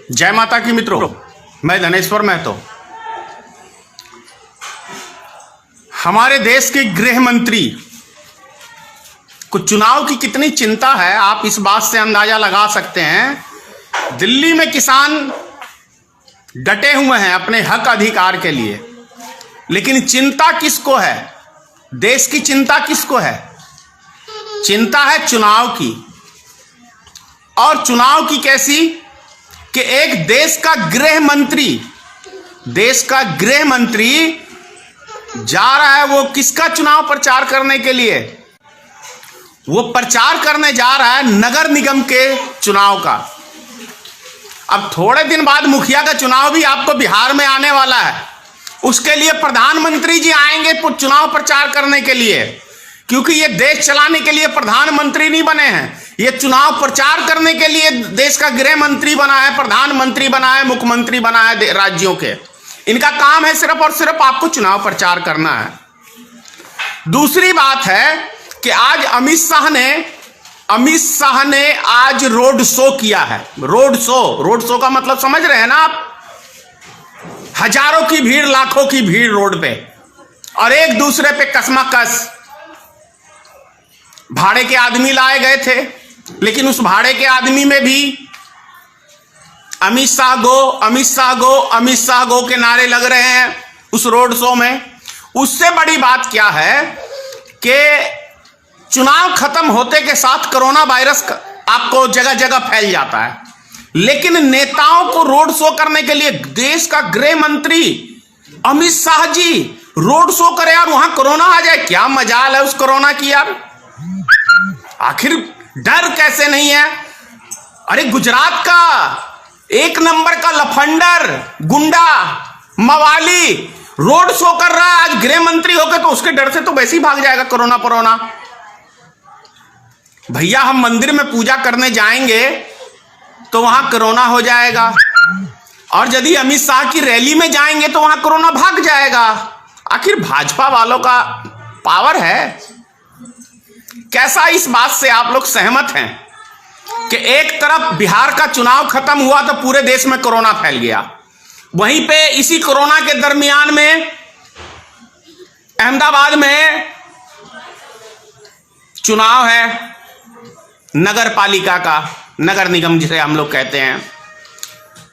जय माता की मित्रों, मैं धनेश्वर महतो। हमारे देश के गृह मंत्री को चुनाव की कितनी चिंता है, आप इस बात से अंदाजा लगा सकते हैं। दिल्ली में किसान डटे हुए हैं अपने हक अधिकार के लिए, लेकिन चिंता किसको है? देश की चिंता किसको है? चिंता है चुनाव की। और चुनाव की कैसी कि एक देश का गृह मंत्री जा रहा है, वो किसका चुनाव प्रचार करने के लिए? वो प्रचार करने जा रहा है नगर निगम के चुनाव का। अब थोड़े दिन बाद मुखिया का चुनाव भी आपको बिहार में आने वाला है। उसके लिए प्रधानमंत्री जी आएंगे चुनाव प्रचार करने के लिए, क्योंकि ये देश चलाने के लिए प्रधानमंत्री नहीं बने हैं, ये चुनाव प्रचार करने के लिए देश का गृह मंत्री बना है, प्रधानमंत्री बना है, मुख्यमंत्री बना है राज्यों के। इनका काम है सिर्फ और सिर्फ आपको चुनाव प्रचार करना है। दूसरी बात है कि आज अमित शाह ने आज रोड शो किया है। रोड शो का मतलब समझ रहे हैं ना आप? हजारों की भीड़, लाखों की भीड़ रोड पे, और एक दूसरे पे कसमकस। भाड़े के आदमी लाए गए थे, लेकिन उस भाड़े के आदमी में भी अमित शाह गो के नारे लग रहे हैं उस रोड शो में। उससे बड़ी बात क्या है कि चुनाव खत्म होते के साथ कोरोना वायरस आपको जगह जगह फैल जाता है, लेकिन नेताओं को रोड शो करने के लिए देश का गृह मंत्री अमित शाह जी रोड शो करे और वहां कोरोना आ जाए। क्या मजाल है उस कोरोना की यार? आखिर डर कैसे नहीं है? अरे गुजरात का एक नंबर का लफंडर, गुंडा, मवाली रोड शो कर रहा है आज गृह मंत्री होकर, तो उसके डर से तो वैसे ही भाग जाएगा कोरोना। भैया हम मंदिर में पूजा करने जाएंगे तो वहां कोरोना हो जाएगा, और यदि अमित शाह की रैली में जाएंगे तो वहां कोरोना भाग जाएगा। आखिर भाजपा वालों का पावर है कैसा? इस बात से आप लोग सहमत हैं कि एक तरफ बिहार का चुनाव खत्म हुआ तो पूरे देश में कोरोना फैल गया, वहीं पे इसी कोरोना के दरमियान में अहमदाबाद में चुनाव है नगर पालिका का, नगर निगम जिसे हम लोग कहते हैं,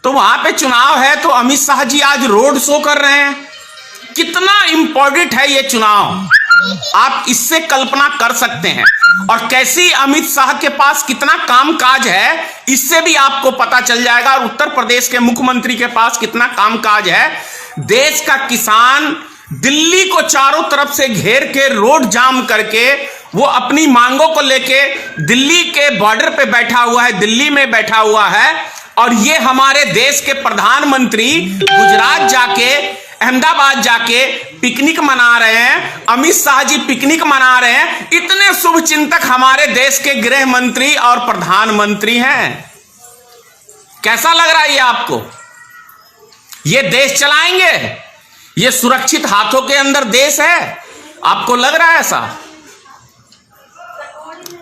तो वहां पे चुनाव है तो अमित शाह जी आज रोड शो कर रहे हैं। कितना इंपॉर्टेंट है ये चुनाव, आप इससे कल्पना कर सकते हैं। और कैसी अमित शाह के पास कितना कामकाज है, इससे भी आपको पता चल जाएगा। और उत्तर प्रदेश के मुख्यमंत्री के पास कितना कामकाज है। देश का किसान दिल्ली को चारों तरफ से घेर के रोड जाम करके वो अपनी मांगों को लेके दिल्ली के बॉर्डर पे बैठा हुआ है, दिल्ली में बैठा हुआ है। और ये हमारे देश के प्रधानमंत्री गुजरात जाके, अहमदाबाद जाके पिकनिक मना रहे हैं, अमित शाह जी पिकनिक मना रहे हैं। इतने शुभ चिंतक हमारे देश के गृह मंत्री और प्रधानमंत्री हैं। कैसा लग रहा है ये आपको? ये देश चलाएंगे? ये सुरक्षित हाथों के अंदर देश है? आपको लग रहा है ऐसा?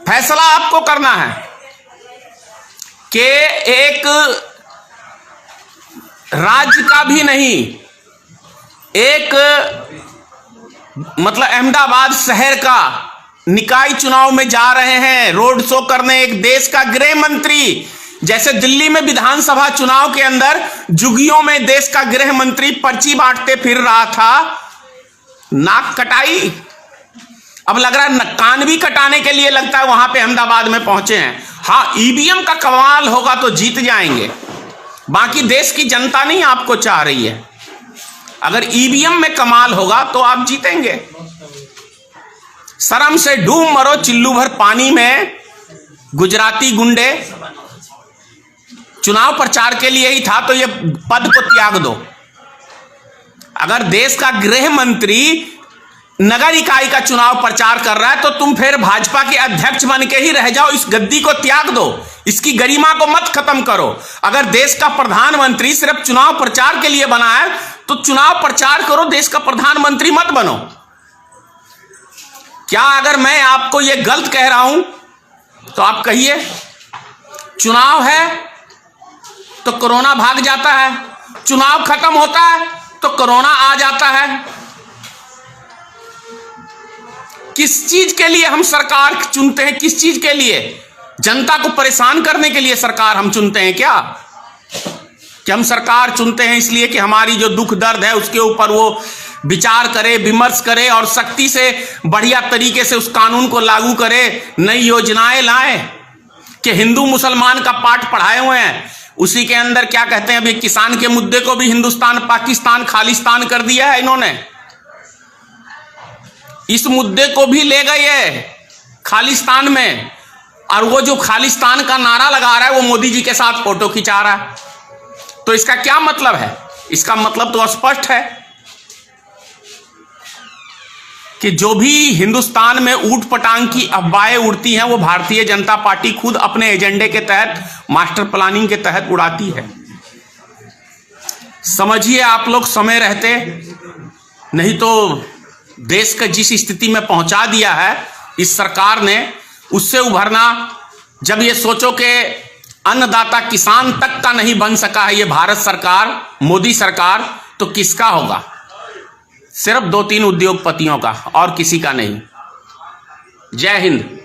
फैसला आपको करना है कि एक राज्य का भी नहीं, एक मतलब अहमदाबाद शहर का निकाय चुनाव में जा रहे हैं रोड शो करने एक देश का गृह मंत्री। जैसे दिल्ली में विधानसभा चुनाव के अंदर जुगियों में देश का गृह मंत्री पर्ची बांटते फिर रहा था, नाक कटाई, अब लग रहा है कान भी कटाने के लिए लगता है वहां पे अहमदाबाद में पहुंचे हैं। हाँ, ईवीएम का कमाल होगा तो जीत जाएंगे, बाकी देश की जनता नहीं आपको चाह रही है। अगर ईवीएम में कमाल होगा तो आप जीतेंगे। शर्म से डूब मरो चिल्लू भर पानी में। गुजराती गुंडे, चुनाव प्रचार के लिए ही था तो ये पद को त्याग दो। अगर देश का गृह मंत्री नगर इकाई का चुनाव प्रचार कर रहा है तो तुम फिर भाजपा के अध्यक्ष बन के ही रह जाओ, इस गद्दी को त्याग दो, इसकी गरिमा को मत खत्म करो। अगर देश का प्रधानमंत्री सिर्फ चुनाव प्रचार के लिए बना है तो चुनाव प्रचार करो, देश का प्रधानमंत्री मत बनो। क्या अगर मैं आपको यह गलत कह रहा हूं तो आप कहिए। चुनाव है तो कोरोना भाग जाता है, चुनाव खत्म होता है तो कोरोना आ जाता है। किस चीज के लिए हम सरकार चुनते हैं? किस चीज के लिए? जनता को परेशान करने के लिए सरकार हम चुनते हैं क्या? कि हम सरकार चुनते हैं इसलिए कि हमारी जो दुख दर्द है उसके ऊपर वो विचार करे, विमर्श करे और सख्ती से बढ़िया तरीके से उस कानून को लागू करे, नई योजनाएं लाए कि हिंदू मुसलमान का पाठ पढ़ाए हुए हैं। उसी के अंदर क्या कहते हैं, अभी किसान के मुद्दे को भी हिंदुस्तान पाकिस्तान खालिस्तान कर दिया है इन्होंने। इस मुद्दे को भी ले गए है खालिस्तान में, और वो जो खालिस्तान का नारा लगा रहा है वो मोदी जी के साथ फोटो खिंचा रहा है। तो इसका क्या मतलब है? इसका मतलब तो स्पष्ट है कि जो भी हिंदुस्तान में ऊट पटांग की अफवाहें उड़ती हैं वो भारतीय जनता पार्टी खुद अपने एजेंडे के तहत, मास्टर प्लानिंग के तहत उड़ाती है। समझिए आप लोग समय रहते, नहीं तो देश का जिस स्थिति में पहुंचा दिया है इस सरकार ने, उससे उभरना, जब ये सोचो कि अन्नदाता किसान तक का नहीं बन सका है ये भारत सरकार, मोदी सरकार, तो किसका होगा? सिर्फ 2-3 उद्योगपतियों का, और किसी का नहीं। जय हिंद।